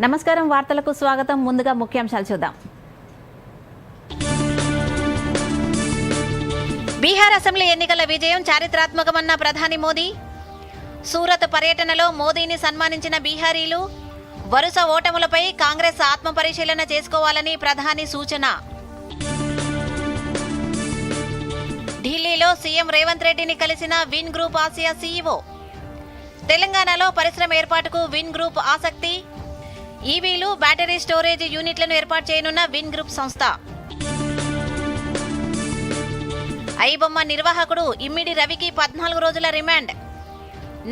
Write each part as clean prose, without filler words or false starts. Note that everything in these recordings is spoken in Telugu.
నమస్కారం, వార్తలకు స్వాగతం. ముందుగా ముఖ్యాంశాలు చూద్దాం. బీహార్ అసెంబ్లీ ఎన్నికల విజయం చారిత్రాత్మకమన్న ప్రధాని మోదీ. సూరత్ పర్యటనలో మోదీని సన్మానించిన బీహారీలు. వరుస ఓటములపై కాంగ్రెస్ ఆత్మపరిశీలన చేసుకోవాలని ప్రధాని సూచన. ఢిల్లీలో సీఎం రేవంత్ రెడ్డిని కలిసిన విన్ గ్రూప్ ఆసియా సీఈఓ. తెలంగాణలో పరిశ్రమ ఏర్పాటుకు విన్ గ్రూప్ ఆసక్తి. ఈవీలు, బ్యాటరీ స్టోరేజ్ యూనిట్లను ఏర్పాటు చేయనున్న విన్ గ్రూప్ సంస్థ. ఐబొమ్మ నిర్వాహకుడు ఇమ్మిడి రవికి 14 రోజుల రిమాండ్.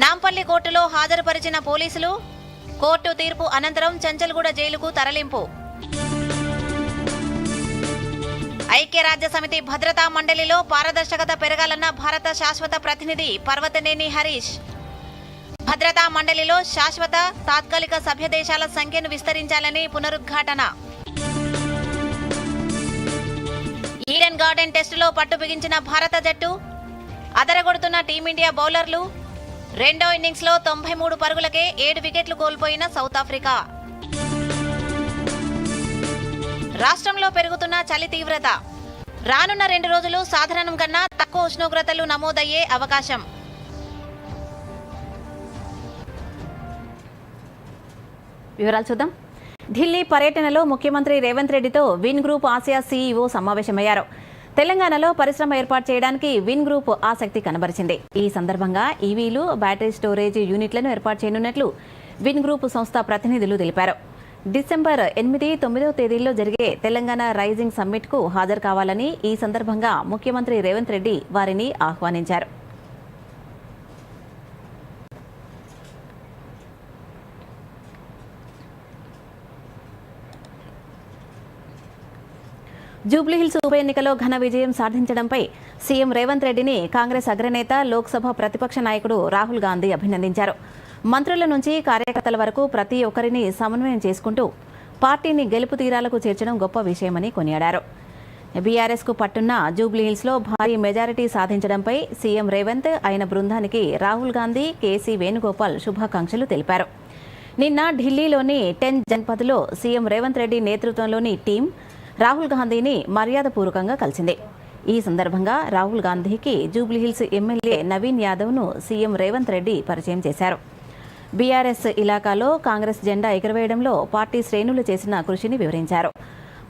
నాంపల్లి కోర్టులో హాజరుపరిచిన పోలీసులు. కోర్టు తీర్పు అనంతరం చెంచల్గూడ జైలుకు తరలింపు. ఐక్యరాజ్యసమితి భద్రతా మండలిలో పారదర్శకత పెరగాలన్న భారత శాశ్వత ప్రతినిధి పర్వతనేని హరీష్. భద్రతా మండలిలో శాశ్వత, తాత్కాలిక సభ్య దేశాల సంఖ్యను విస్తరించాలని పునరుద్ఘాటన. ఈడెన్ గార్డెన్ టెస్టులో పట్టు బిగించిన భారత జట్టు. అదరగొడుతున్న టీమిండియా బౌలర్లు. రెండో ఇన్నింగ్స్లో 93 పరుగులకే 7 వికెట్లు కోల్పోయిన సౌత్ ఆఫ్రికా. రాష్ట్రంలో పెరుగుతున్న చలి తీవ్రత. రానున్న 2 రోజులు సాధారణం కన్నా తక్కువ ఉష్ణోగ్రతలు నమోదయ్యే అవకాశం. వివరాలు చూద్దాం. ఢిల్లీ పర్యటనలో ముఖ్యమంత్రి రేవంత్ రెడ్డితో విన్ గ్రూప్ ఆసియా సీఈఓ సమావేశమయ్యారు. తెలంగాణలో పరిశ్రమ ఏర్పాటు చేయడానికి విన్ గ్రూప్ ఆసక్తి కనబరిచింది. ఈ సందర్భంగా ఈవీలు, బ్యాటరీ స్టోరేజ్ యూనిట్లను ఏర్పాటు చేయనున్నట్లు విన్ గ్రూప్ సంస్థ ప్రతినిధులు తెలిపారు. డిసెంబర్ 8, 9 తేదీల్లో జరిగే తెలంగాణ రైజింగ్ సమ్మిట్కు హాజరు కావాలని ఈ సందర్భంగా ముఖ్యమంత్రి రేవంత్ రెడ్డి వారిని ఆహ్వానించారు. జూబ్లీహిల్స్ ఉప ఎన్నికలో ఘన విజయం సాధించడంపై సీఎం రేవంత్ రెడ్డిని కాంగ్రెస్ అగ్రనేత, లోక్సభ ప్రతిపక్ష నాయకుడు రాహుల్ గాంధీ అభినందించారు. మంత్రుల నుంచి కార్యకర్తల వరకు ప్రతి ఒక్కరిని సమన్వయం చేసుకుంటూ పార్టీని గెలుపు తీరాలకు చేర్చడం గొప్ప విషయమని కొనియాడారు. బీఆర్ఎస్కు పట్టున్న జూబ్లీహిల్స్లో భారీ మెజారిటీ సాధించడంపై సీఎం రేవంత్, ఆయన బృందానికి రాహుల్ గాంధీ, కేసీ వేణుగోపాల్ శుభాకాంక్షలు తెలిపారు. నిన్న ఢిల్లీలోని 10 జన్పథ్లో సీఎం రేవంత్ రెడ్డి నేతృత్వంలోని టీం రాహుల్ గాంధీని మర్యాదపూర్వకంగా కలిసింది. ఈ సందర్భంగా రాహుల్ గాంధీకి జూబ్లీహిల్స్ ఎమ్మెల్యే నవీన్ యాదవ్ను సీఎం రేవంత్ రెడ్డి పరిచయం చేశారు. బీఆర్ఎస్ ఇలాకాలో కాంగ్రెస్ జెండా ఎగురవేయడంలో పార్టీ శ్రేణులు చేసిన కృషిని వివరించారు.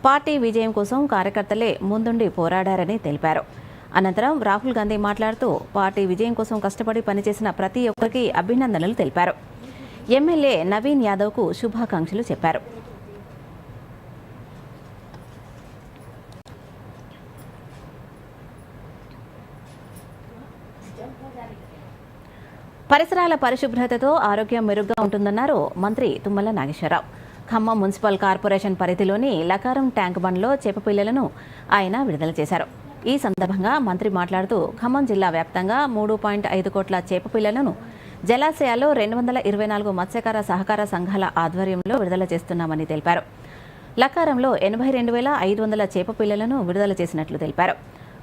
పార్టీ విజయం కోసం కార్యకర్తలే ముందుండి పోరాడారని తెలిపారు. అనంతరం రాహుల్ గాంధీ మాట్లాడుతూ పార్టీ విజయం కోసం కష్టపడి పనిచేసిన ప్రతి ఒక్కరికి అభినందనలు తెలిపారు. ఎమ్మెల్యే నవీన్ యాదవ్కు శుభాకాంక్షలు చెప్పారు. పరిసరాల పరిశుభ్రతతో ఆరోగ్యం మెరుగ్గా ఉంటుందన్నారు మంత్రి తుమ్మల నాగేశ్వరరావు. ఖమ్మం మున్సిపల్ కార్పొరేషన్ పరిధిలోని లకారం ట్యాంక్ బండ్లో చేపపిల్లలను ఆయన విడుదల చేశారు. ఈ సందర్భంగా మంత్రి మాట్లాడుతూ ఖమ్మం జిల్లా వ్యాప్తంగా 3.5 కోట్ల చేపపిల్లలను జలాశయాల్లో 224 మత్స్యకార సహకార సంఘాల ఆధ్వర్యంలో విడుదల చేస్తున్నామని తెలిపారు. లకారంలో 82,500 చేపపిల్లలను విడుదల చేసినట్లు తెలిపారు.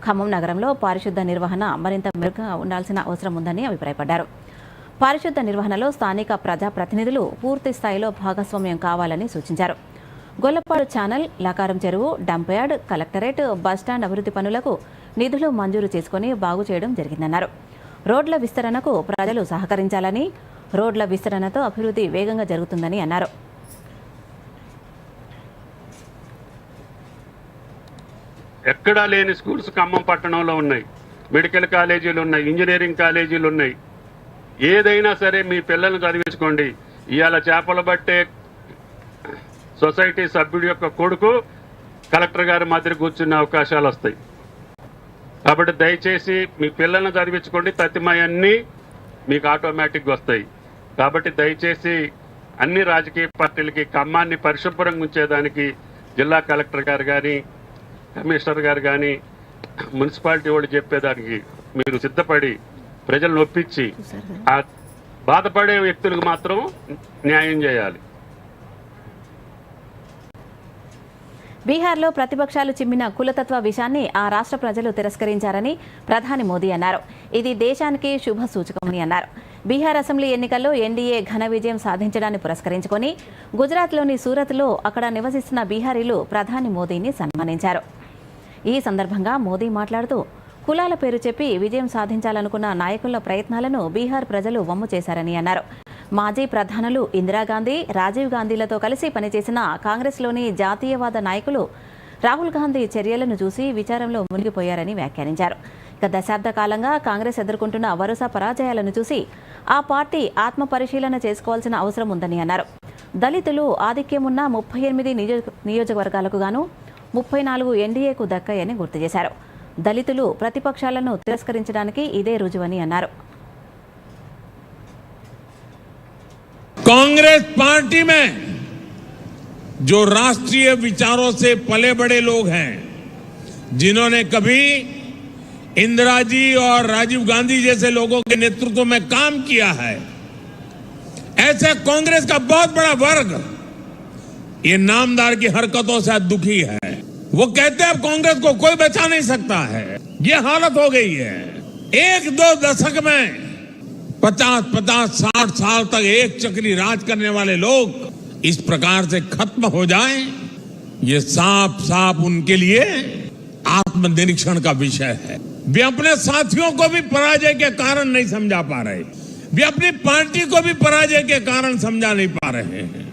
ఖమ్మం నగరంలో పారిశుద్ధ నిర్వహణ మరింత మెరుగ్గా ఉండాల్సిన అవసరం ఉందని అభిప్రాయపడ్డారు. పారిశుద్ధ నిర్వహణలో స్థానిక ప్రజాప్రతినిధులు పూర్తి స్థాయిలో భాగస్వామ్యం కావాలని సూచించారు. గొల్లపాడు ఛానల్, లకారం చెరువు, డంప్యార్డ్, కలెక్టరేట్, బస్టాండ్ అభివృద్ధి పనులకు నిధులు మంజూరు చేసుకుని బాగు చేయడం జరిగిందన్నారు. రోడ్ల విస్తరణకు ప్రజలు సహకరించాలని, రోడ్ల విస్తరణతో అభివృద్ధి వేగంగా జరుగుతుందని అన్నారు. ఎక్కడా లేని స్కూల్స్ ఖమ్మం పట్టణంలో ఉన్నాయి. మెడికల్ కాలేజీలు ఉన్నాయి, ఇంజనీరింగ్ కాలేజీలు ఉన్నాయి. ఏదైనా సరే మీ పిల్లల్ని చదివించుకోండి. ఇవాళ చేపలు పట్టే సొసైటీ సభ్యుడి యొక్క కొడుకు కలెక్టర్ గారి మధ్య కూర్చునే అవకాశాలు వస్తాయి. కాబట్టి దయచేసి మీ పిల్లల్ని చదివించుకోండి. తతిమయన్నీ మీకు ఆటోమేటిక్గా వస్తాయి. కాబట్టి దయచేసి అన్ని రాజకీయ పార్టీలకి ఖమ్మాన్ని పరిశుభ్రంగా ఉంచేదానికి జిల్లా కలెక్టర్ గారు కానీ, కమిషనర్ గారు కానీ, మున్సిపాలిటీ వాళ్ళు చెప్పేదానికి మీరు సిద్ధపడి ప్రజలను ఒప్పించి ఆ బాధపడే వ్యక్తులకు మాత్రం న్యాయం చేయాలి. బీహార్లో ప్రతిపక్షాలు చిమ్మిన కులతత్వ విషయాన్ని ఆ రాష్ట్ర ప్రజలు తిరస్కరించారని ప్రధాని మోదీ అన్నారు. ఇది దేశానికి శుభ సూచకమని అన్నారు. బీహార్ అసెంబ్లీ ఎన్నికల్లో ఎన్డీఏ ఘన విజయం సాధించడాన్ని పురస్కరించుకొని గుజరాత్లోని సూరత్లో అక్కడ నివసిస్తున్న బీహారీలు ప్రధాని మోదీని సన్మానించారు. ఈ సందర్భంగా మోదీ మాట్లాడుతూ కులాల పేరు చెప్పి విజయం సాధించాలనుకున్న నాయకుల ప్రయత్నాలను బీహార్ ప్రజలు వమ్ము చేశారని అన్నారు. మాజీ ప్రధానులు ఇందిరాగాంధీ, రాజీవ్ గాంధీలతో కలిసి పనిచేసిన కాంగ్రెస్లోని జాతీయవాద నాయకులు రాహుల్ గాంధీ చర్యలను చూసి విచారంలో మునిగిపోయారని వ్యాఖ్యానించారు. గత దశాబ్ద కాలంగా కాంగ్రెస్ ఎదుర్కొంటున్న వరుస పరాజయాలను చూసి ఆ పార్టీ ఆత్మ పరిశీలన చేసుకోవాల్సిన అవసరం ఉందని అన్నారు. దళితులు ఆధిక్యం ఉన్న 38 నియోజకవర్గాలకు గాను 34 ఎన్డీఏకు దక్కాయని గుర్తు చేశారు. దళితులు ప్రతిపక్షాలను తిరస్కరించడానికి ఇదే రుజువని అన్నారు. कांग्रेस पार्टी में जो राष्ट्रीय विचारों से पले बड़े लोग हैं, जिन्होंने कभी इंदिरा जी और राजीव गांधी जैसे लोगों के नेतृत्व में काम किया है, ऐसे कांग्रेस का बहुत बड़ा वर्ग ये नामदार की हरकतों से दुखी है। वो कहते हैं अब कांग्रेस को कोई बचा नहीं सकता है। ये हालत हो गई है। 1-2 दशक में 50-50, 60 साल तक एक चक्री राज करने वाले लोग इस प्रकार से खत्म हो जाएं, ये साफ साफ उनके लिए आत्मनिरीक्षण का विषय है। वे अपने साथियों को भी पराजय के कारण नहीं समझा पा रहे, वे अपनी पार्टी को भी पराजय के कारण समझा नहीं पा रहे हैं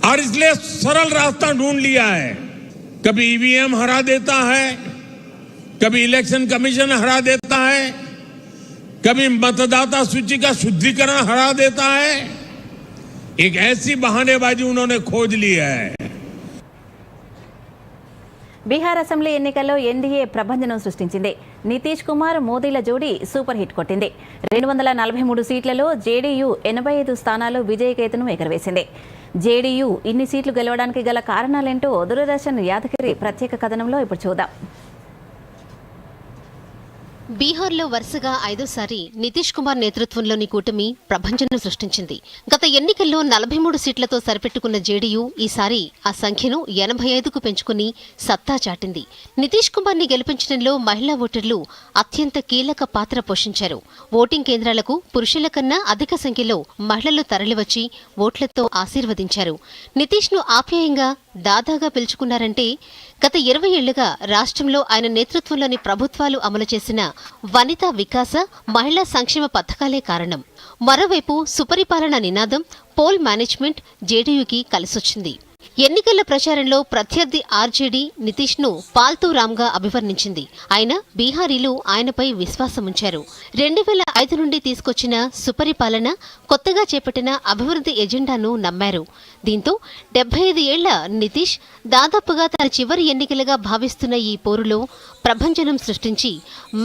और इसलिए सरल रास्ता ढूंढ लिया है। कभी ईवीएम हरा देता है, कभी इलेक्शन कमीशन हरा देता है, कभी मतदाता सूची का शुद्धिकरण हरा देता है। एक ऐसी बहानेबाजी उन्होंने खोज ली है। బీహార్ అసెంబ్లీ ఎన్నికల్లో ఎన్డీఏ ప్రభంజనం సృష్టించింది. నితీష్ కుమార్, మోదీల జోడీ సూపర్ హిట్ కొట్టింది. 243 సీట్లలో జేడీయూ 85 స్థానాల్లో విజయకేతను ఎగరవేసింది. జేడీయూ ఇన్ని సీట్లు గెలవడానికి గల కారణాలేంటో దూరదర్శన్ యాదగిరి ప్రత్యేక కథనంలో ఇప్పుడు చూద్దాం. బీహార్లో వరుసగా 5వ సారి నితీష్ కుమార్ నేతృత్వంలోని కూటమి ప్రభంజనం సృష్టించింది. గత ఎన్నికల్లో 43 సీట్లతో సరిపెట్టుకున్న జేడీయూ ఈసారి ఆ సంఖ్యను 85కు పెంచుకుని సత్తా చాటింది. నితీష్ కుమార్ ని గెలిపించడంలో మహిళా ఓటర్లు అత్యంత కీలక పాత్ర పోషించారు. ఓటింగ్ కేంద్రాలకు పురుషుల కన్నా అధిక సంఖ్యలో మహిళలు తరలివచ్చి ఓట్లతో ఆశీర్వదించారు. నితీష్ ను ఆప్యాయంగా దాదాగా పిలుచుకున్నారంటే గత 20 ఏళ్లుగా రాష్ట్రంలో ఆయన నేతృత్వంలోని ప్రభుత్వాలు అమలు చేసిన వనితా వికాస, మహిళా సంక్షేమ పథకాలే కారణం. మరోవైపు సుపరిపాలన నినాదం, పోల్ మేనేజ్మెంట్ జేడీయూకి కలిసొచ్చింది. ఎన్నికల ప్రచారంలో ప్రత్యర్థి ఆర్జేడీ నితీష్ ను పాల్తూ రామ్గా అభివర్ణించింది. ఆయన బీహారీలు ఆయనపై విశ్వాసముంచారు. 2005 నుండి తీసుకొచ్చిన సుపరిపాలన, కొత్తగా చేపట్టిన అభివృద్ధి ఎజెండాను నమ్మారు. దీంతో 75 ఏళ్ల నితీష్ దాదాపుగా తన చివరి ఎన్నికలుగా భావిస్తున్న ఈ పోరులో ప్రభంజనం సృష్టించి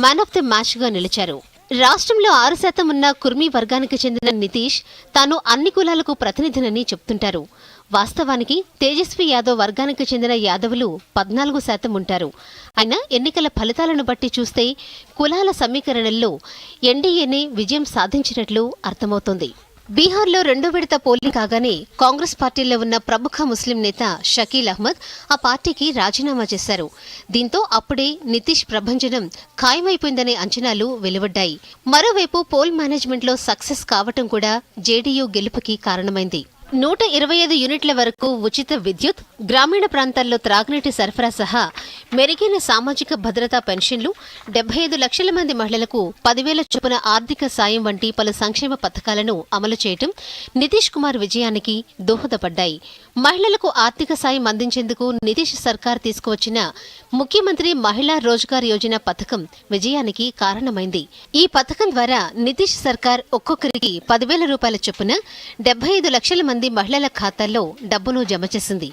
మ్యాన్ ఆఫ్ ది మ్యాచ్గా నిలిచారు. రాష్ట్రంలో 6% ఉన్న కుర్మీ వర్గానికి చెందిన నితీష్ తాను అన్ని కులాలకు ప్రతినిధినని చెప్తుంటారు. వాస్తవానికి తేజస్వి యాదవ్ వర్గానికి చెందిన యాదవులు 14% ఉంటారు. అయినా ఎన్నికల ఫలితాలను బట్టి చూస్తే కులాల సమీకరణల్లో ఎన్డీఏనే విజయం సాధించినట్లు అర్థమవుతోంది. బీహార్లో 2వ విడత పోలింగ్ కాగానే కాంగ్రెస్ పార్టీలో ఉన్న ప్రముఖ ముస్లిం నేత షకీల్ అహ్మద్ ఆ పార్టీకి రాజీనామా చేశారు. దీంతో అప్పుడే నితీష్ ప్రభంజనం ఖాయమైపోయిందనే అంచనాలు వెలువడ్డాయి. మరోవైపు పోల్ మేనేజ్మెంట్లో సక్సెస్ కావటం కూడా జేడీయూ గెలుపుకి కారణమైంది. 125 యూనిట్ల వరకు ఉచిత విద్యుత్, గ్రామీణ ప్రాంతాల్లో త్రాగునీటి సరఫరా సహా మెరుగైన సామాజిక భద్రతా పెన్షన్లు, 75 లక్షల మంది మహిళలకు 10,000 చొప్పున ఆర్థిక సాయం వంటి పలు సంక్షేమ పథకాలను అమలు చేయటం నితీష్ కుమార్ విజయానికి దోహదపడ్డాయి. మహిళలకు ఆర్థిక సాయం అందించేందుకు నితీష్ సర్కార్ తీసుకువచ్చిన ముఖ్యమంత్రి మహిళా రోజ్గార్ యోజన పథకం విజయానికి కారణమైంది. ఈ పథకం ద్వారా నితీష్ సర్కార్ ఒక్కొక్కరికి 10,000 రూపాయల చొప్పున 75 లక్షల మంది మహిళల ఖాతాల్లో డబ్బును జమ చేసింది.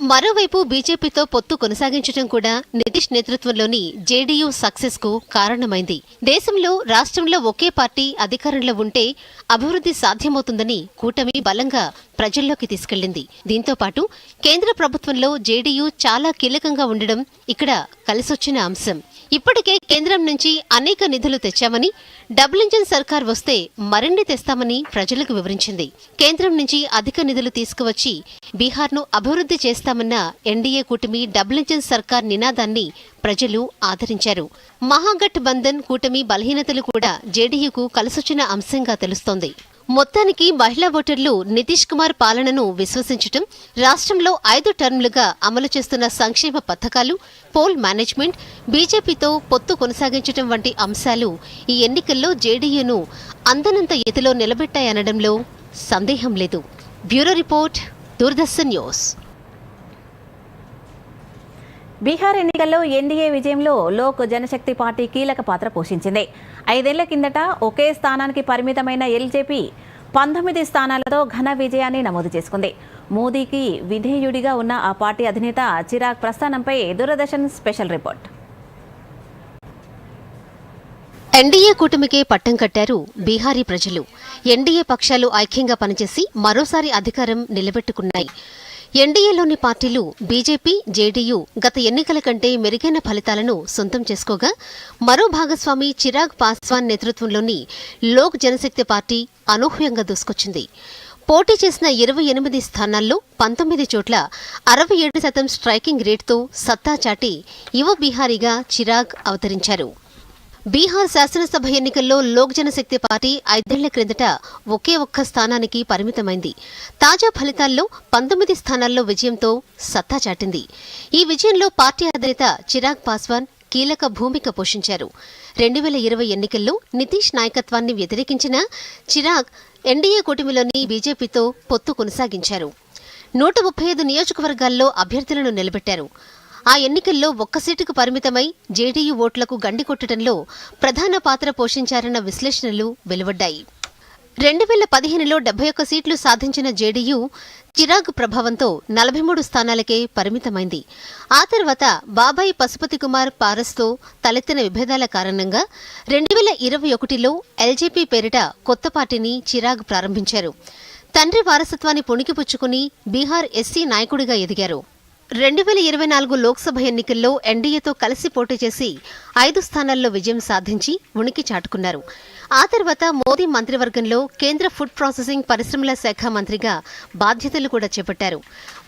మరోవైపు బీజేపీతో పొత్తు కొనసాగించడం కూడా నితీష్ నేతృత్వంలోని జేడీయూ సక్సెస్ కు కారణమైంది. దేశంలో, రాష్ట్రంలో ఒకే పార్టీ అధికారంలో ఉంటే అభివృద్ధి సాధ్యమవుతుందని కూటమి బలంగా ప్రజల్లోకి తీసుకెళ్లింది. దీంతో పాటు కేంద్ర ప్రభుత్వంలో జేడీయూ చాలా కీలకంగా ఉండడం ఇక్కడ కలిసొచ్చిన అంశం. ఇప్పటికే కేంద్రం నుంచి అనేక నిధులు తెచ్చామని, డబుల్ ఇంజిన్ సర్కార్ వస్తే మరిన్ని తెస్తామని ప్రజలకు వివరించింది. కేంద్రం నుంచి అధిక నిధులు తీసుకువచ్చి బీహార్ను అభివృద్ధి చేస్తామన్న ఎన్డీఏ కూటమి డబుల్ ఇంజిన్ సర్కార్ నినాదాన్ని ప్రజలు ఆదరించారు. మహాగఠ్ బంధన్ కూటమి బలహీనతలు కూడా జేడీయూకు కలిసొచ్చిన అంశంగా తెలుస్తోంది. మొత్తానికి మహిళా ఓటర్లు నితీష్ కుమార్ పాలనను విశ్వసించటం, రాష్ట్రంలో 5 టర్మ్లుగా అమలు చేస్తున్న సంక్షేమ పథకాలు, పోల్ మేనేజ్మెంట్, బీజేపీతో పొత్తు కొనసాగించడం వంటి అంశాలు ఈ ఎన్నికల్లో జేడీయూను అందనంత ఎత్తులో నిలబెట్టాయనడంలో సందేహం లేదు. Bureau report, Doordarshan news. Bihar ఎన్నికల్లో ఎన్డీఏ విజయంలో లోక్ జనశక్తి పార్టీ కీలక పాత్ర పోషించింది. 5 ఏళ్ల కిందట ఒకే స్థానానికి పరిమితమైన ఎల్జేపీ 19 స్థానాలతో ఘన విజయాన్ని నమోదు చేసుకుంది. మోదీకి విధేయుడిగా ఉన్న ఆ పార్టీ అధినేత చిరాగ్ ప్రస్థానంపై దూరదర్శన్ స్పెషల్ రిపోర్ట్. ఎన్డీఏ కూటమికే పట్టం కట్టారు బీహారీ ప్రజలు. ఎన్డీఏ పక్షాలు ఐక్యంగా పనిచేసి మరోసారి అధికారం నిలబెట్టుకున్నాయి. ఎన్డీఏలోని పార్టీలు బీజేపీ, జేడీయూ గత ఎన్నికల కంటే మెరుగైన ఫలితాలను సొంతం చేసుకోగా, మరో భాగస్వామి చిరాగ్ పాస్వాన్ నేతృత్వంలోని లోక్ జనశక్తి పార్టీ అనూహ్యంగా దూసుకొచ్చింది. పోటీ చేసిన 28 స్థానాల్లో 19 చోట్ల 67% స్ట్రైకింగ్ రేటుతో సత్తా చాటి యువ బీహారీగా చిరాగ్ అవతరించారు. బీహార్ శాసనసభ ఎన్నికల్లో లోక్ జనశక్తి పార్టీ 5 ఏళ్ల క్రిందట ఒకే ఒక్క స్థానానికి పరిమితమైంది. తాజా ఫలితాల్లో 19 స్థానాల్లో విజయంతో సత్తా చాటింది. ఈ విజయంలో పార్టీ అధినేత చిరాగ్ పాస్వాన్ కీలక భూమిక పోషించారు. 2020 ఎన్నికల్లో నితీష్ నాయకత్వాన్ని వ్యతిరేకించిన చిరాగ్ ఎన్డీఏ కూటమిలోని బీజేపీతో పొత్తు కొనసాగించారు. 135 నియోజకవర్గాల్లో అభ్యర్థులను నిలబెట్టారు. ఆ ఎన్నికల్లో ఒక్క సీటుకు పరిమితమై జేడీయూ ఓట్లకు గండికొట్టడంలో ప్రధాన పాత్ర పోషించారన్న విశ్లేషణలు వెలువడ్డాయి. 2015లో 71 సీట్లు సాధించిన జేడీయూ చిరాగ్ ప్రభావంతో 43 స్థానాలకే పరిమితమైంది. ఆ తర్వాత బాబాయి పశుపతి కుమార్ పారస్తో తలెత్తిన విభేదాల కారణంగా 2021లో ఎల్జేపీ పేరిట కొత్త పార్టీని చిరాగ్ ప్రారంభించారు. తండ్రి వారసత్వాన్ని పుణికిపుచ్చుకుని బీహార్ ఎస్సీ నాయకుడిగా ఎదిగారు. 2024 లోక్సభ ఎన్నికల్లో ఎన్డీఏతో కలిసి పోటీ చేసి 5 స్థానాల్లో విజయం సాధించి ఉనికి చాటుకున్నారు. ఆ తర్వాత మోదీ మంత్రివర్గంలో కేంద్ర ఫుడ్ ప్రాసెసింగ్ పరిశ్రమల శాఖ మంత్రిగా బాధ్యతలు కూడా చేపట్టారు.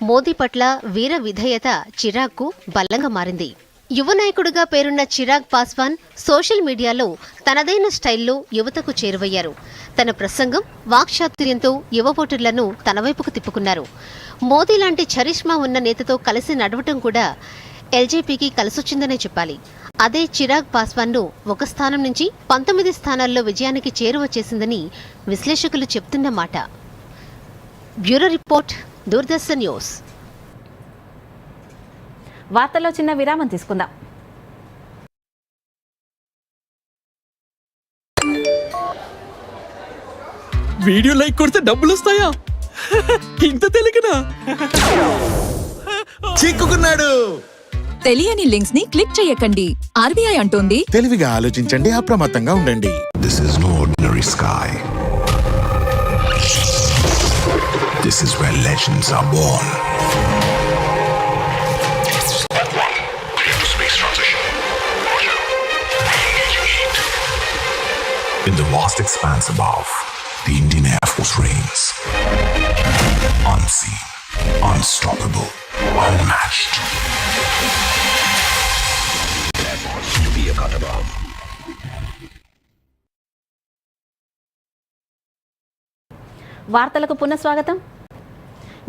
మోదీ పట్ల వీర విధేయత చిరాగ్కు బలంగా మారింది. యువ నాయకుడిగా పేరున్న చిరాగ్ పాస్వాన్ సోషల్ మీడియాలో తనదైన స్టైల్లో యువతకు చేరువయ్యారు. తన ప్రసంగం, వాక్చాతుర్యంతో యువ ఓటర్లను తన వైపుకు తిప్పుకున్నారు. మోదీ లాంటి చరిష్మా ఉన్న నేతతో కలిసి నడవటం కూడా ఎల్జేపీకి కలిసొచ్చిందనే చెప్పాలి. అదే చిరాగ్ పాస్వాన్ను ఒక స్థానం నుంచి 19 స్థానాల్లో విజయానికి చేరువ చేసిందని విశ్లేషకులు చెప్తున్న మాట. Bureau report, Doordarshan news. వార్తల్లో చిన్న విరామం తీసుకుందాం. వీడియో లైక్ కొడితే డబ్బులు వస్తాయా? ఇంత తెలియకనా? చిక్కుకున్నాడు. తెలియని లింక్స్ ని క్లిక్ చేయకండి. ఆర్బీఐ అంటోంది, తెలివిగా ఆలోచించండి, అప్రమత్తంగా ఉండండి. This is no ordinary sky. This is where legends are born. Space transition. In the vast expanse above, the Indian Air Force reigns. Unseen, unstoppable, unmatched. Air Force to be a cut above. వార్తలకు పునఃస్వాగతం.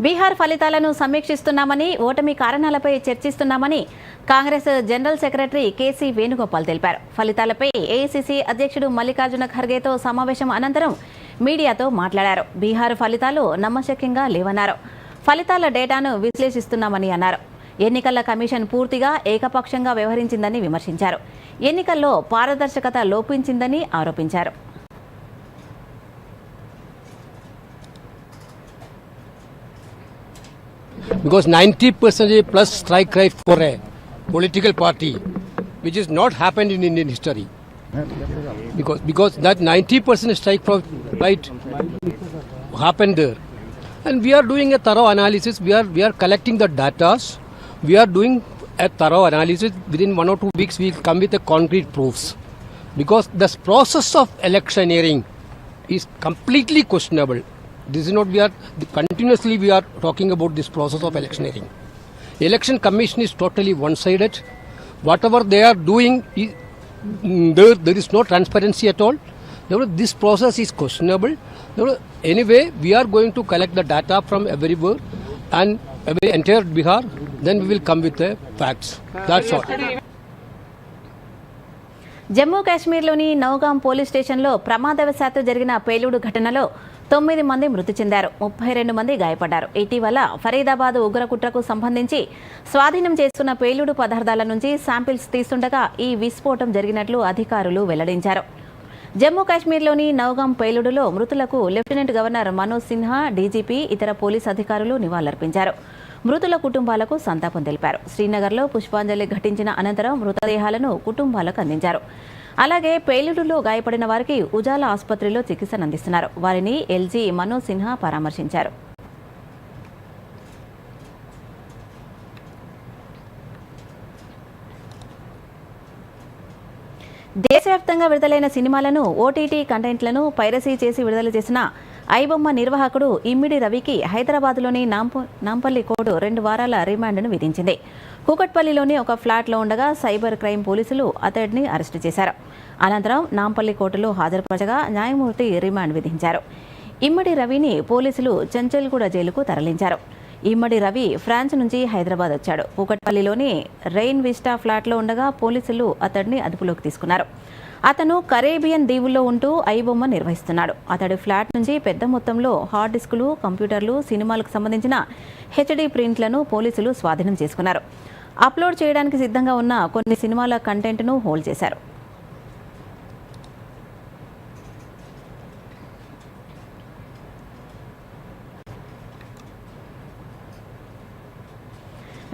బీహార్ ఫలితాలను సమీక్షిస్తున్నామని, ఓటమి కారణాలపై చర్చిస్తున్నామని Congress general secretary KC Venugopal తెలిపారు. ఫలితాలపై ఏఐసీసీ అధ్యక్షుడు మల్లికార్జున ఖర్గేతో సమావేశం అనంతరం మీడియాతో మాట్లాడారు. బీహార్ ఫలితాలు నమ్మశక్యంగా లేవన్నారు. ఫలితాల డేటాను విశ్లేషిస్తున్నామని అన్నారు. ఎన్నికల కమిషన్ పూర్తిగా ఏకపక్షంగా వ్యవహరించిందని విమర్శించారు. ఎన్నికల్లో పారదర్శకత లోపించిందని ఆరోపించారు. Because 90% plus strike rate for a political party, which is not happened in Indian history. Because that 90% strike rate happened there, and we are doing a thorough analysis. We are collecting the data. We are doing a thorough analysis. Within 1 or 2 weeks, we will come with a concrete proofs. Because the process of electioneering is completely questionable. This is not, continuously we are talking about this process of electioneering. Election Commission is totally one-sided. Whatever they are doing, there is no transparency at all. Therefore, this process is questionable. No, anyway, we are going to collect the data from everywhere and every entire Bihar. Then we will come with the facts. That's all. Jammu కాశ్మీర్లోని నౌగాం పోలీస్ స్టేషన్లో ప్రమాదవశాత్తు జరిగిన పేలుడు ఘటనలో 9 మంది మృతి చెందారు, 32 మంది గాయపడ్డారు. ఇటీవల ఫరీదాబాద్ ఉగ్రకుట్రకు సంబంధించి స్వాధీనం చేసుకున్న పేలుడు పదార్థాల నుంచి శాంపిల్స్ తీస్తుండగా ఈ విస్ఫోటం జరిగినట్లు అధికారులు వెల్లడించారు. జమ్మూ కాశ్మీర్లోని నౌగాం పేలుడులో మృతులకు lieutenant governor Manoj Sinha, DGP, ఇతర పోలీస్ అధికారులు నివాళులర్పించారు. మృతుల కుటుంబాలకు సంతాపం తెలిపారు. శ్రీనగర్లో పుష్పాంజలి ఘటించిన అనంతరం మృతదేహాలను కుటుంబాలకు అందించారు. అలాగే పేలుడులో గాయపడిన వారికి ఉజాలా ఆసుపత్రిలో చికిత్సను అందిస్తున్నారు. వారిని ఎల్జీ మనోజ్ సిన్హా పరామర్శించారు. దేశవ్యాప్తంగా విడుదలైన సినిమాలను ఓటీటీ కంటెంట్లను పైరసీ చేసి విడుదల చేసిన ఐబొమ్మ నిర్వాహకుడు ఇమ్మిడి రవికి హైదరాబాద్లోని నాంపల్లి కోర్టు 2 వారాల రిమాండ్ను విధించింది. కూకట్పల్లిలోని ఒక ఫ్లాట్లో ఉండగా సైబర్ క్రైమ్ పోలీసులు అతడిని అరెస్టు చేశారు. అనంతరం నాంపల్లి కోర్టులో హాజరుపరచగా న్యాయమూర్తి రిమాండ్ విధించారు. ఇమ్మడి రవిని పోలీసులు చెంచల్గూడ జైలుకు తరలించారు. ఇమ్మడి రవి ఫ్రాన్స్ నుంచి హైదరాబాద్ వచ్చాడు. కూకట్పల్లిలోని రెయిన్ విస్టా ఫ్లాట్లో ఉండగా పోలీసులు అతడిని అదుపులోకి తీసుకున్నారు. అతను కరేబియన్ దీవుల్లో ఉంటూ ఐబొమ్మ నిర్వహిస్తున్నాడు. అతడి ఫ్లాట్ నుంచి పెద్ద మొత్తంలో హార్డ్ డిస్కులు, కంప్యూటర్లు, సినిమాలకు సంబంధించిన హెచ్డీ ప్రింట్లను పోలీసులు స్వాధీనం చేసుకున్నారు. అప్లోడ్ చేయడానికి సిద్ధంగా ఉన్న కొన్ని సినిమాల కంటెంట్ను హోల్డ్ చేశారు.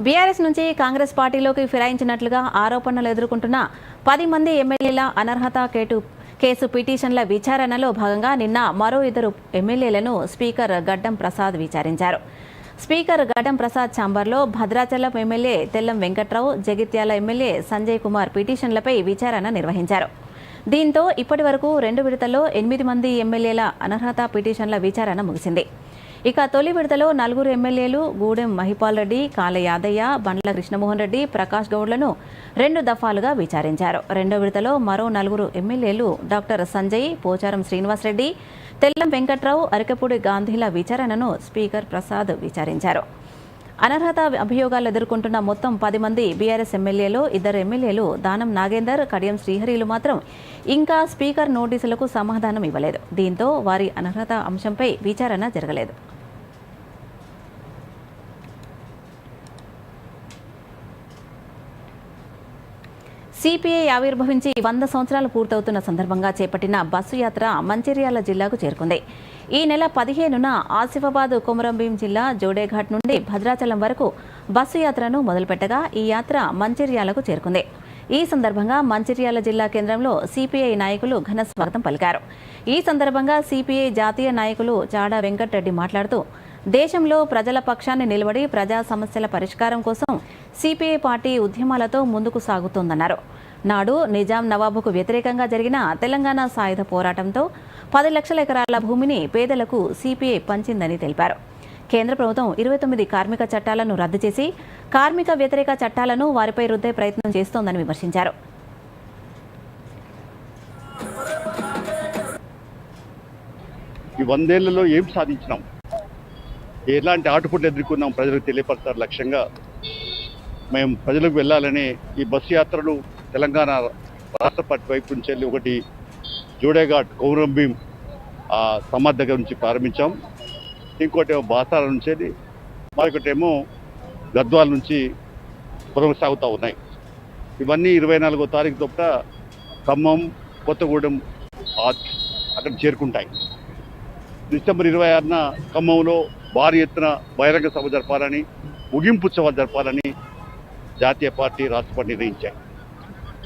బీఆర్ఎస్ నుంచి కాంగ్రెస్ పార్టీలోకి ఫిరాయించినట్లుగా ఆరోపణలు ఎదుర్కొంటున్న 10 మంది ఎమ్మెల్యేల అనర్హత కేసు పిటిషన్ల విచారణలో భాగంగా నిన్న మరో 2 ఎమ్మెల్యేలను స్పీకర్ గడ్డం ప్రసాద్ విచారించారు. స్పీకర్ గడ్డం ప్రసాద్ ఛాంబర్లో భద్రాచలం ఎమ్మెల్యే తెల్లం వెంకట్రావు, జగిత్యాల ఎమ్మెల్యే సంజయ్ కుమార్ పిటిషన్లపై విచారణ నిర్వహించారు. దీంతో ఇప్పటి వరకు 2 విడతల్లో 8 మంది ఎమ్మెల్యేల అనర్హత పిటిషన్ల విచారణ ముగిసింది. ఇక తొలి విడతలో 4 ఎమ్మెల్యేలు గూడెం మహిపాల్ రెడ్డి, కాల యాదయ్య, బండ్ల కృష్ణమోహన్ రెడ్డి, ప్రకాష్ గౌడ్లను 2 దఫాలుగా విచారించారు. రెండో విడతలో మరో 4 ఎమ్మెల్యేలు డాక్టర్ సంజయ్, పోచారం శ్రీనివాసరెడ్డి, తెల్లం వెంకట్రావు, అరకపూడి గాంధీల విచారణను స్పీకర్ ప్రసాద్ విచారించారు. అనర్హత అభియోగాలు ఎదుర్కొంటున్న మొత్తం 10 మంది బీఆర్ఎస్ ఎమ్మెల్యేలు 2 ఎమ్మెల్యేలు దానం నాగేందర్, కడియం శ్రీహరిలు మాత్రం ఇంకా స్పీకర్ నోటీసులకు సమాధానం ఇవ్వలేదు. దీంతో వారి అనర్హత అంశంపై విచారణ జరగలేదు. సిపిఐ ఆవిర్భవించి 100 సంవత్సరాలు పూర్తవుతున్న సందర్భంగా చేపట్టిన బస్సు యాత్ర మంచిర్యాల జిల్లాకు చేరుకుంది. ఈ నెల 15న ఆసిఫాబాద్ కొమరంభీం జిల్లా జోడేఘాట్ నుండి భద్రాచలం వరకు బస్సు యాత్రను మొదలుపెట్టగా ఈ యాత్ర మంచిర్యాలకు చేరుకుంది. ఈ సందర్భంగా మంచిర్యాల జిల్లా కేంద్రంలో సిపిఐ నాయకులు ఘన స్వాగతం పలికారు. ఈ సందర్భంగా సిపిఐ జాతీయ నాయకులు చాడా వెంకటరెడ్డి మాట్లాడుతూ దేశంలో ప్రజల పక్షాన్ని నిలబడి ప్రజా సమస్యల పరిష్కారం కోసం సిపిఐ పార్టీ ఉద్యమాలతో ముందుకు సాగుతోందన్నారు. నాడు నిజాం నవాబుకు వ్యతిరేకంగా జరిగిన తెలంగాణ సాయుధ పోరాటంతో 10 లక్షల ఎకరాల భూమిని పేదలకు సిపిఐ పంచిందని తెలిపారు. కేంద్ర ప్రభుత్వం 29 కార్మిక చట్టాలను రద్దు చేసి కార్మిక వ్యతిరేక చట్టాలను వారిపై రుద్దే ప్రయత్నం చేస్తోందని విమర్శించారు. ఈ 100 ఏళ్లలో ఏం సాధించినాం, ఎలాంటి ఆటుపోట్లు ఎదుర్కొన్నాం ప్రజలకు తెలియపరచారు లక్ష్యంగా మేము ప్రజలకు వెళ్ళాలని ఈ బస్సు యాత్రలు తెలంగాణ రాష్ట్ర పార్టీ వైపు నుంచి వెళ్ళి ఒకటి జోడేఘాట్ కొమరంభీం సమాధి దగ్గర నుంచి ప్రారంభించాం. ఇంకోటి ఏమో బాసాల నుంచి వెళ్ళి మరొకటేమో గద్వాల నుంచి కొనసాగుతూ ఉన్నాయి. ఇవన్నీ 24వ తారీఖు తప్ప ఖమ్మం, కొత్తగూడెం అక్కడ చేరుకుంటాయి. డిసెంబర్ 26న ఖమ్మంలో భారీ ఎత్తున బహిరంగ సభ జరపాలని, ముగింపు సభ జరపాలని జాతీయ పార్టీ, రాష్ట్ర పార్టీ నిర్ణయించాయి.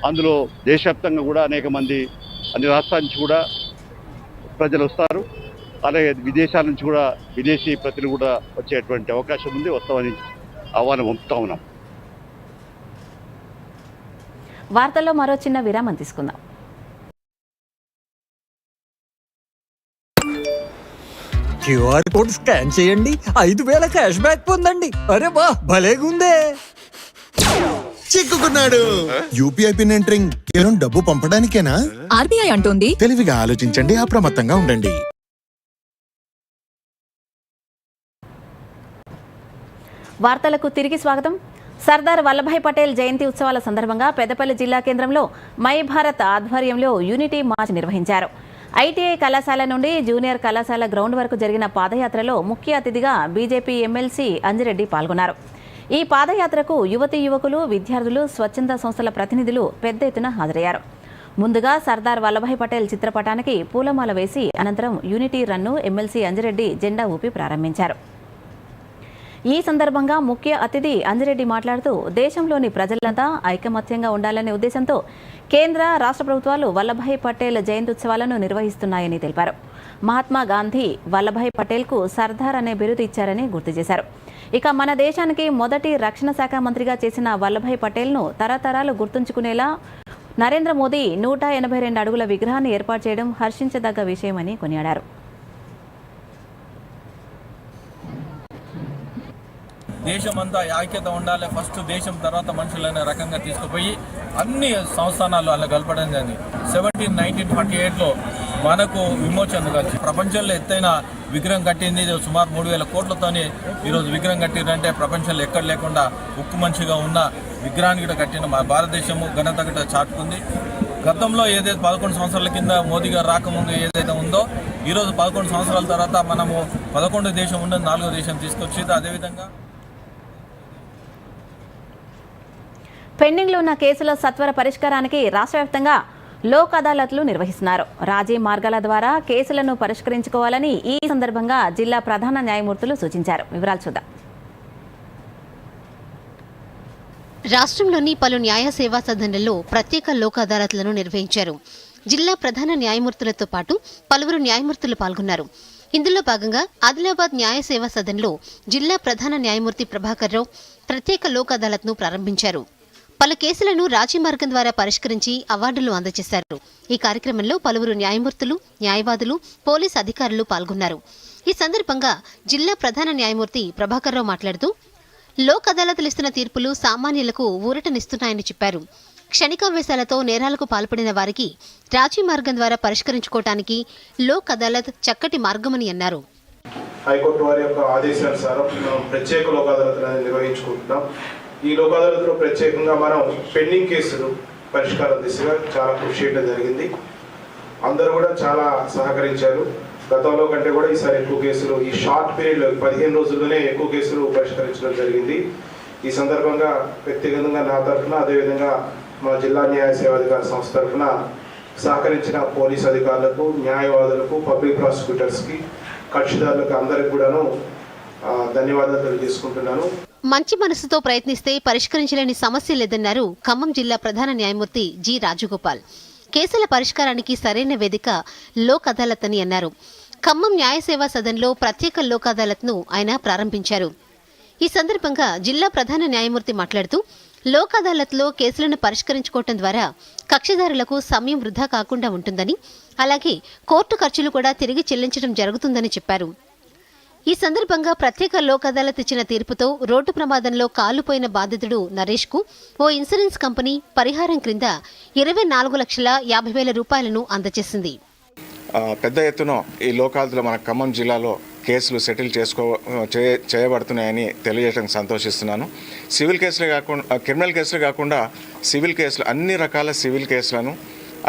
అందులో దేశవ్యాప్తంగా కూడా అనేక మంది అన్ని రాష్ట్రాల నుంచి కూడా ప్రజలు వస్తారు. అలాగే విదేశాల నుంచి కూడా విదేశీ ప్రతినిధులు కూడా వచ్చేటువంటి అవకాశం ఉంది. వస్తామని ఆహ్వానం పంపుతా ఉన్నాం. వార్తల్లో మరో చిన్న విరామం తీసుకుందాం. క్యూఆర్ కోడ్ స్కాన్ చేయండి, 5000 క్యాష్ బ్యాక్ పొందండి. అరే వా, భలేగుందే. చిక్కుకున్నాడు. యూపీఐ పిన్ ఎంటరింగ్ కేవలం డబ్బు పంపడానికేనా? ఆర్బీఐ అంటోంది తెలివిగా ఆలోచించండి, అప్రమత్తంగా ఉండండి. వార్తలకు తిరిగి స్వాగతం. సర్దార్ వల్లభాయ్ పటేల్ జయంతి ఉత్సవాల సందర్భంగా పెద్దపల్లి జిల్లా కేంద్రంలో మై భారత్ ఆధ్వర్యంలో యూనిటీ మార్చ్ నిర్వహించారు. ఐటీఐ కళాశాల నుండి జూనియర్ కళాశాల గ్రౌండ్ వరకు జరిగిన పాదయాత్రలో ముఖ్య అతిథిగా బీజేపీ ఎమ్మెల్సీ అంజిరెడ్డి పాల్గొన్నారు. ఈ పాదయాత్రకు యువతీ యువకులు, విద్యార్థులు, స్వచ్ఛంద సంస్థల ప్రతినిధులు పెద్ద ఎత్తున హాజరయ్యారు. ముందుగా సర్దార్ వల్లభాయ్ పటేల్ చిత్రపటానికి పూలమాల వేసి అనంతరం యూనిటీ రన్ను ఎమ్మెల్సీ అంజిరెడ్డి జెండా ఊపి ప్రారంభించారు. ఈ సందర్భంగా ముఖ్య అతిథి అంజిరెడ్డి మాట్లాడుతూ దేశంలోని ప్రజలంతా ఐకమత్యంగా ఉండాలనే ఉద్దేశంతో కేంద్ర, రాష్ట్ర ప్రభుత్వాలు వల్లభాయ్ పటేల్ జయంత్యుత్సవాలను నిర్వహిస్తున్నాయని తెలిపారు. మహాత్మా గాంధీ వల్లభాయ్ పటేల్కు సర్దార్ అనే బిరుదు ఇచ్చారని గుర్తు చేశారు. ఇక మన దేశానికి మొదటి రక్షణ శాఖ మంత్రిగా చేసిన వల్లభాయ్ పటేల్ను తరతరాలు గుర్తుంచుకునేలా నరేంద్ర మోదీ 182 అడుగుల విగ్రహాన్ని ఏర్పాటు చేయడం హర్షించదగ్గ విషయమని కొనియాడారు. దేశమంతా ఐక్యత ఉండాలి, ఫస్ట్ దేశం తర్వాత మనుషులనే రకంగా తీసుకుపోయి అన్ని సంస్థానాలు అలా కలపడం జరిగింది. 1948లో మనకు విమోచన కలిసి ప్రపంచంలో ఎత్తైన విగ్రహం కట్టింది. సుమారు 3000 కోట్లతోనే ఈరోజు విగ్రహం కట్టిందంటే ప్రపంచంలో ఎక్కడ లేకుండా ఉక్కు మనిషిగా ఉన్న విగ్రహాన్ని కూడా కట్టిన మా భారతదేశము ఘనత కూడా చాటుకుంది. గతంలో ఏదైతే 11 సంవత్సరాల కింద మోదీ గారు రాకముందు ఏదైతే ఉందో ఈరోజు 11 సంవత్సరాల తర్వాత మనము 11 దేశం ఉన్నది 4వ దేశం తీసుకొచ్చేది. అదేవిధంగా పెండింగ్లో ఉన్న కేసుల సత్వర పరిష్కారానికి రాష్ట్ర వ్యాప్తంగా లోక్ అదాలత్లు నిర్వహిస్తున్నారు. రాజీ మార్గాల ద్వారా కేసులను పరిష్కరించుకోవాలని ఈ సందర్భంగా జిల్లా ప్రధాన న్యాయమూర్తులు సూచించారు. వివరాలు చూద్దాం. రాష్ట్రంలోని పలు న్యాయ సేవా సదన్లలో ప్రత్యేక లోక్ అదాలత్లను నిర్వహించారు. జిల్లా ప్రధాన న్యాయమూర్తులతో పాటు పలువురు న్యాయమూర్తులు పాల్గొన్నారు. ఇందులో భాగంగా ఆదిలాబాద్ న్యాయ సేవా సదన్లో జిల్లా ప్రధాన న్యాయమూర్తి ప్రభాకర్ రావు ప్రత్యేక లోక్ అదాలత్ను ప్రారంభించారు. పలు కేసులను రాజీ మార్గం ద్వారా పరిష్కరించి అవార్డులు అందజేశారు. ఈ కార్యక్రమంలో పలువురు న్యాయమూర్తులు, న్యాయవాదులు, పోలీసు అధికారులు పాల్గొన్నారు. ఈ సందర్భంగా జిల్లా ప్రధాన న్యాయమూర్తి ప్రభాకర్ రావు మాట్లాడుతూ లోక్ అదాలత్లు ఇస్తున్న తీర్పులు సామాన్యులకు ఊరటనిస్తున్నాయని చెప్పారు. క్షణికావేశాలతో నేరాలకు పాల్పడిన వారికి రాజీ మార్గం ద్వారా పరిష్కరించుకోవటానికి లోక్ అదాలత్ చక్కటి మార్గమని అన్నారు. హైకోర్టు వారి యొక్క ఆదేశానుసారం ప్రత్యేక లోక్ అదాలత్లను నిర్వహించుకుంటున్నాం. ఈ లోక్ అదాలత్లో ప్రత్యేకంగా మనం పెండింగ్ కేసులు పరిష్కారం దిశగా చాలా కృషి చేయడం జరిగింది. అందరూ కూడా చాలా సహకరించారు. గతంలో కంటే కూడా ఈసారి ఎక్కువ కేసులు, ఈ షార్ట్ పీరియడ్లో 15 రోజుల్లోనే ఎక్కువ కేసులు పరిష్కరించడం జరిగింది. ఈ సందర్భంగా వ్యక్తిగతంగా నా తరఫున, అదేవిధంగా మా జిల్లా న్యాయ సేవాధికార సంస్థ తరఫున సహకరించిన పోలీస్ అధికారులకు, న్యాయవాదులకు, పబ్లిక్ ప్రాసిక్యూటర్స్కి, కక్షిదారులకు అందరికి కూడాను ధన్యవాదాలు తెలియజేసుకుంటున్నాను. మంచి మనసుతో ప్రయత్నిస్తే పరిష్కరించలేని సమస్య లేదన్నారు ఖమ్మం జిల్లా ప్రధాన న్యాయమూర్తి జి రాజగోపాల్. కేసుల పరిష్కారానికి సరైన వేదిక లోక్ అదాలత్ అని అన్నారు. ఖమ్మం న్యాయ సేవా సదన్లో ప్రత్యేక లోక్ అదాలత్ను ఆయన ప్రారంభించారు. ఈ సందర్భంగా జిల్లా ప్రధాన న్యాయమూర్తి మాట్లాడుతూ లోక్ అదాలత్లో కేసులను పరిష్కరించుకోవడం ద్వారా కక్షిదారులకు సమయం వృధా కాకుండా ఉంటుందని, అలాగే కోర్టు ఖర్చులు కూడా తిరిగి చెల్లించడం జరుగుతుందని చెప్పారు. ఈ సందర్భంగా ప్రత్యేక లోక్ అదాలత్ ఇచ్చిన తీర్పుతో రోడ్డు ప్రమాదంలో కాలుపోయిన బాధితుడు నరేష్ కు ఓ ఇన్సూరెన్స్ కంపెనీ పరిహారం క్రింద 24,50,000 రూపాయలను అందజేసింది. పెద్ద ఎత్తున ఈ లోక్ అదాలత్లో మన ఖమ్మం జిల్లాలో కేసులు సెటిల్ చేయబడుతున్నాయని తెలియజేయడానికి సంతోషిస్తున్నాను. సివిల్ కేసులే కాకుండా, క్రిమినల్ కేసులు కాకుండా సివిల్ కేసులు, అన్ని రకాల సివిల్ కేసులను,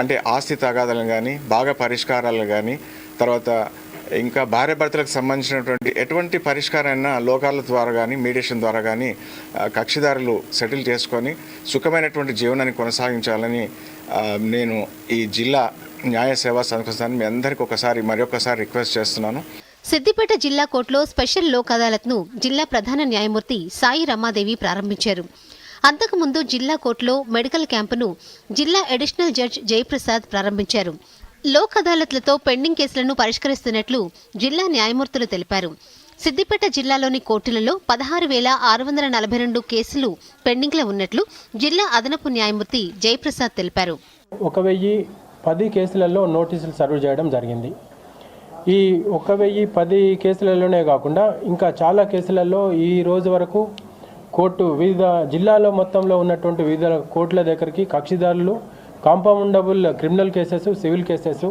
అంటే ఆస్తి తగాదాలను కానీ, భాగ పరిష్కారాలు కానీ, తర్వాత ఇంకా భార్యాభర్తలకు సంబంధించినటువంటి ఎటువంటి పరిష్కారాన్ని లోక్ అదాలత్ ద్వారా కానీ, మీడియేషన్ ద్వారా కానీ కక్షిదారులు సెటిల్ చేసుకొని సుఖమైనటువంటి జీవనాన్ని కొనసాగించాలని నేను ఈ జిల్లా న్యాయ సేవా సంస్థాన్ని మీ అందరికీ మరొకసారి రిక్వెస్ట్ చేస్తున్నాను. సిద్దిపేట జిల్లా కోర్టులో స్పెషల్ లోక్ అదాలత్ను జిల్లా ప్రధాన న్యాయమూర్తి సాయి రమాదేవి ప్రారంభించారు. అంతకుముందు జిల్లా కోర్టులో మెడికల్ క్యాంపును జిల్లా అడిషనల్ జడ్జ్ జయప్రసాద్ ప్రారంభించారు. లోక్ అదాలత్లతో పెండింగ్ కేసులను పరిష్కరిస్తున్నట్లు జిల్లా న్యాయమూర్తులు తెలిపారు. సిద్దిపేట జిల్లాలోని కోర్టులలో 16,642 కేసులు పెండింగ్లో ఉన్నట్లు జిల్లా అదనపు న్యాయమూర్తి జయప్రసాద్ తెలిపారు. 1,010 కేసులలో నోటీసులు సర్వ్ చేయడం జరిగింది. ఈ 1,010 కేసులలోనే కాకుండా ఇంకా చాలా కేసులలో ఈ రోజు వరకు కోర్టు వివిధ జిల్లాలో మొత్తంలో ఉన్నటువంటి వివిధ కోర్టుల దగ్గరికి కక్షిదారులు compoundable criminal cases, civil cases,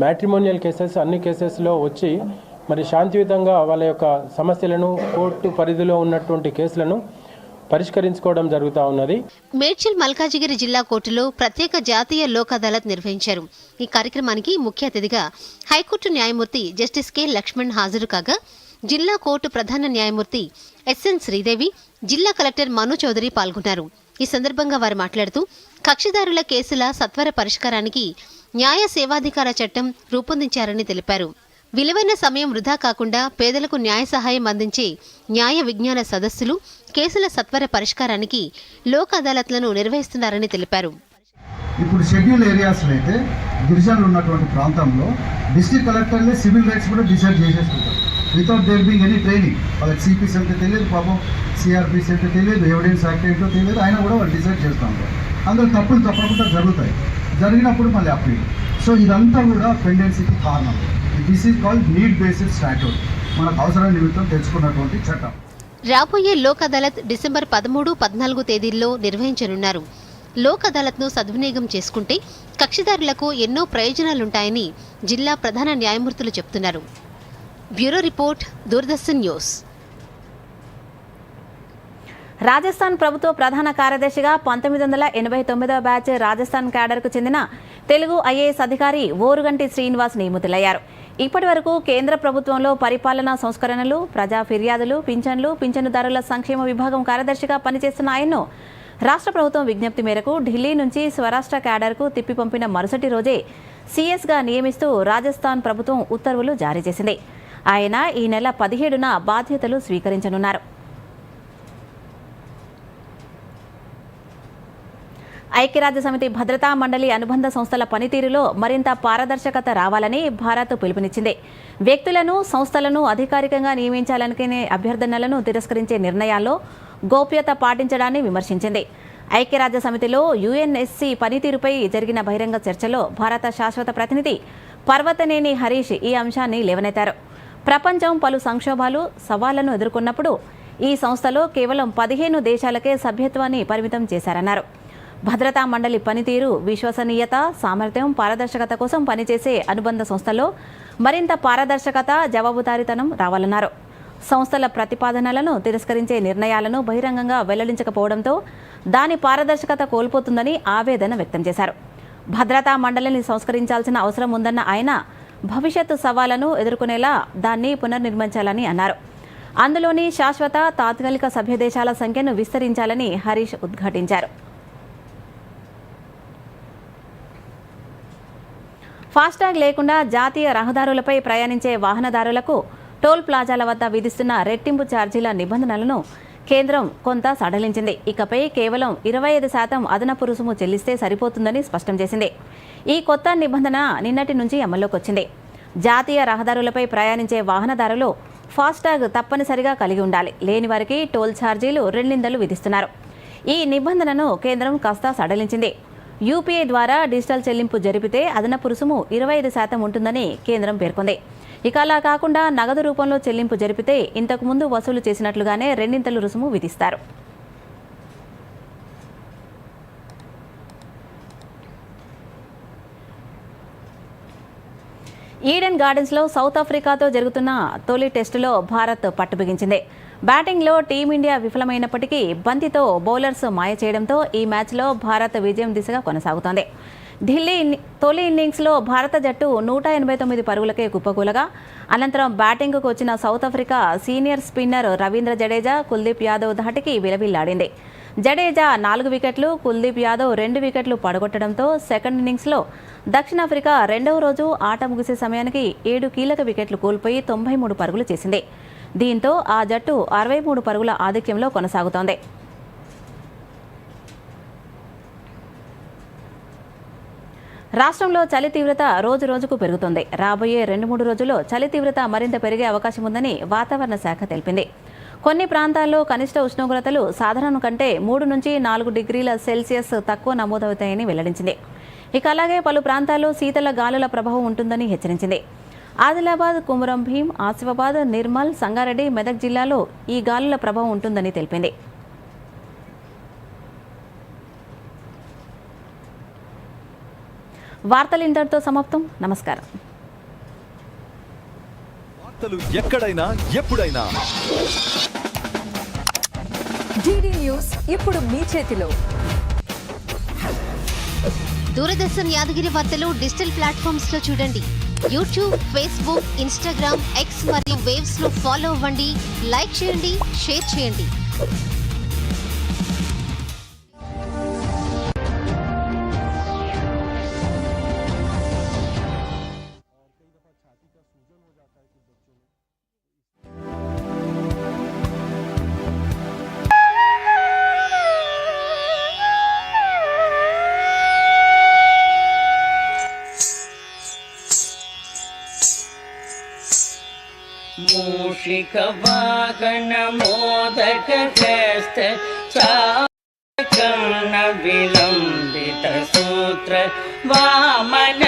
matrimonial cases అన్ని కేసెస్లో వచ్చి మరి శాంతియుతంగా వాళ్ళ యొక్క సమస్యలను కోర్టు పరిధిలో ఉన్నటువంటి కేసులను పరిష్కరించుకోవడం జరుగుతూ ఉన్నది. మేడ్చల్ మల్కాజిగిరి జిల్లా కోర్టులో ప్రత్యేక జాతీయ లోక్ అదాలత్ నిర్వహించారు. ఈ కార్యక్రమానికి ముఖ్య అతిథిగా హైకోర్టు న్యాయమూర్తి జస్టిస్ కె లక్ష్మణ్ హాజరు కాగా జిల్లా కోర్టు ప్రధాన న్యాయమూర్తి ఎస్ఎన్ శ్రీదేవి, జిల్లా కలెక్టర్ మను చౌదరి పాల్గొన్నారు. ఈ సందర్భంగా వారు మాట్లాడుతూ కక్షిదారుల కేసుల సత్వర పరిష్కారానికి న్యాయ సేవాధికార చట్టం రూపొందించారని తెలిపారు. విలువైన సమయం వృధా కాకుండా పేదలకు న్యాయ సహాయం అందించే న్యాయ విజ్ఞాన సదస్సులు, కేసుల సత్వర పరిష్కారానికి లోక్ అదాలత్లను నిర్వహిస్తున్నారని తెలిపారు. ఇప్పుడు షెడ్యూల్ ఏరియాస్లో అయితే గిరిజనులు ఉన్నటువంటి ప్రాంతంలో డిస్ట్రిక్ట్ కలెక్టర్లే సివిల్ రైట్స్ కూడా డిసైడ్ చేసేసుకుంటారు without there being any training. వాళ్ళకి సిపిసి అంటే తెలియదు, పాపం సిఆర్పిసి అంటే తెలియదు, ఎవిడెన్స్ యాక్ట్ ఏంటో తెలియదు, అయినా కూడా వాళ్ళు డిసైడ్ చేస్తూ ఉంటారు. అందులో తప్పులు తప్పకుండా జరుగుతాయి, జరిగినప్పుడు మళ్ళీ అప్పీల్. సో ఇదంతా కూడా పెండెన్సీకి కారణం. This is called need based statute, మనకు అవసరం నిమిత్తం తెచ్చుకున్నటువంటి చట్టం. రాబోయే లోక్ అదాలత్ డిసెంబర్ 13, 14 తేదీల్లో నిర్వహించనున్నారు. లోక్ అదాలత్ను సద్వినియోగం చేసుకుంటే కక్షిదారులకు ఎన్నో ప్రయోజనాలుంటాయని జిల్లా ప్రధాన న్యాయమూర్తులు చెబుతున్నారు. Bureau report, Doordarshan news. Rajasthan ప్రభుత్వ ప్రధాన కార్యదర్శిగా 1989వ బ్యాచ్ రాజస్థాన్ క్యాడర్కు చెందిన తెలుగు ఐఏఎస్ అధికారి ఓరుగంటి శ్రీనివాస్ నియమితులయ్యారు. ఇప్పటి వరకు కేంద్ర ప్రభుత్వంలో పరిపాలనా సంస్కరణలు, ప్రజా ఫిర్యాదులు, పింఛన్లు, పింఛనుదారుల సంక్షేమ విభాగం కార్యదర్శిగా పనిచేస్తున్న ఆయన్ను రాష్ట్ర ప్రభుత్వం విజ్ఞప్తి మేరకు ఢిల్లీ నుంచి స్వరాష్ట్ర క్యాడర్కు తిప్పి పంపిన మరుసటి రోజే సీఎస్గా నియమిస్తూ రాజస్థాన్ ప్రభుత్వం ఉత్తర్వులు జారీ చేసింది. ఆయన ఈ నెల 17న బాధ్యతలు స్వీకరించనున్నారు. ఐక్యరాజ్యసమితి భద్రతా మండలి అనుబంధ సంస్థల పనితీరులో మరింత పారదర్శకత రావాలని భారత్ పిలుపునిచ్చింది. వ్యక్తులను, సంస్థలను అధికారికంగా నియమించాలనుకునే అభ్యర్థనలను తిరస్కరించే నిర్ణయాల్లో గోప్యత పాటించడాన్ని విమర్శించింది. ఐక్యరాజ్యసమితిలో యుఎన్ఎస్సి పనితీరుపై జరిగిన బహిరంగ చర్చలో భారత శాశ్వత ప్రతినిధి పర్వతనేని హరీష్ ఈ అంశాన్ని లేవనెత్తారు. ప్రపంచం పలు సంక్షోభాలు, సవాళ్లను ఎదుర్కొన్నప్పుడు ఈ సంస్థలో కేవలం 15 దేశాలకే సభ్యత్వాన్ని పరిమితం చేశారన్నారు. భద్రతా మండలి పనితీరు, విశ్వసనీయత, సామర్థ్యం, పారదర్శకత కోసం పనిచేసే అనుబంధ సంస్థల్లో మరింత పారదర్శకత, జవాబుదారీతనం రావాలన్నారు. సంస్థల ప్రతిపాదనలను తిరస్కరించే నిర్ణయాలను బహిరంగంగా వెల్లడించకపోవడంతో దాని పారదర్శకత కోల్పోతుందని ఆవేదన వ్యక్తం చేశారు. భద్రతా మండలిని సంస్కరించాల్సిన అవసరం ఉందన్న ఆయన భవిష్యత్తు సవాళ్లను ఎదుర్కొనేలా దాన్ని పునర్నిర్మించాలని అన్నారు. అందులోని శాశ్వత, తాత్కాలిక సభ్య దేశాల సంఖ్యను విస్తరించాలని హరీష్ ఉద్ఘాటించారు. ఫాస్టాగ్ లేకుండా జాతీయ రహదారులపై ప్రయాణించే వాహనదారులకు టోల్ ప్లాజాల వద్ద విధిస్తున్న రెట్టింపు ఛార్జీల నిబంధనలను కేంద్రం కొంత సడలించింది. ఇకపై కేవలం 25% అదనపు రుసుము చెల్లిస్తే సరిపోతుందని స్పష్టం చేసింది. ఈ కొత్త నిబంధన నిన్నటి నుంచి అమల్లోకి వచ్చింది. జాతీయ రహదారులపై ప్రయాణించే వాహనదారులు ఫాస్టాగ్ తప్పనిసరిగా కలిగి ఉండాలి. లేని వారికి టోల్ ఛార్జీలు రెండింతలు విధిస్తున్నారు. ఈ నిబంధనను కేంద్రం కాస్త సడలించింది. యూపీఐ ద్వారా డిజిటల్ చెల్లింపు జరిపితే అదనపు రుసుము 25% ఉంటుందని కేంద్రం పేర్కొంది. ఇక అలా కాకుండా నగదు రూపంలో చెల్లింపు జరిపితే ఇంతకు ముందు వసూలు చేసినట్లుగానే రెండింతలు రుసుము విధిస్తారు. ఈడెన్ గార్డెన్స్లో సౌత్ ఆఫ్రికాతో జరుగుతున్న తొలి టెస్టులో భారత్ పట్టుబిగించింది. బ్యాటింగ్లో టీమిండియా విఫలమైనప్పటికీ బంతితో బౌలర్స్ మాయ చేయడంతో ఈ మ్యాచ్లో భారత్ విజయం దిశగా కొనసాగుతోంది. ఢిల్లీ తొలి ఇన్నింగ్స్లో భారత జట్టు 189 పరుగులకే కుప్పకూలగా అనంతరం బ్యాటింగ్కు వచ్చిన south Africa senior spinner Ravindra Jadeja, Kuldeep Yadav ధాటికి విలవిల్లాడింది. జడేజా 4 వికెట్లు, కుల్దీప్ యాదవ్ 2 వికెట్లు పడగొట్టడంతో సెకండ్ ఇన్నింగ్స్లో దక్షిణాఫ్రికా రెండవ రోజు ఆట ముగిసే సమయానికి 7 కీలక వికెట్లు కోల్పోయి 93 పరుగులు చేసింది. దీంతో ఆ జట్టు 63 పరుగుల ఆధిక్యంలో కొనసాగుతోంది. రాష్ట్రంలో చలి తీవ్రత రోజు రోజుకు పెరుగుతోంది. రాబోయే 2-3 రోజుల్లో చలి తీవ్రత మరింత పెరిగే అవకాశం ఉందని వాతావరణ శాఖ తెలిపింది. కొన్ని ప్రాంతాల్లో కనిష్ట ఉష్ణోగ్రతలు సాధారణం కంటే 3 నుంచి 4 డిగ్రీల సెల్సియస్ తక్కువ నమోదవుతాయని వెల్లడించింది. ఇక అలాగే పలు ప్రాంతాల్లో శీతల గాలుల ప్రభావం ఉంటుందని హెచ్చరించింది. ఆదిలాబాద్, కుమురం భీం, ఆసిఫాబాద్, నిర్మల్, సంగారెడ్డి, మెదక్ జిల్లాలో ఈ గాలుల ప్రభావం ఉంటుందని తెలిపింది. వార్తలు ఇంతటితో సమాప్తం. నమస్కారం. వార్తలు ఎక్కడైనా ఎప్పుడైనా. DD న్యూస్ ఇప్పుడు మీ చేతిలో. దూరదర్శన్ యాదగిరి వార్తలు డిజిటల్ ప్లాట్ఫామ్స్ లో చూడండి. యూట్యూబ్, ఫేస్బుక్, ఇన్స్టాగ్రామ్, ఎక్స్ మరియు వేవ్స్ లో ఫాలో అవ్వండి, లైక్ చేయండి, షేర్ చేయండి. మూషిక వాహన మోదక హస్త చాకర్ణ విలంబిత సూత్ర వామన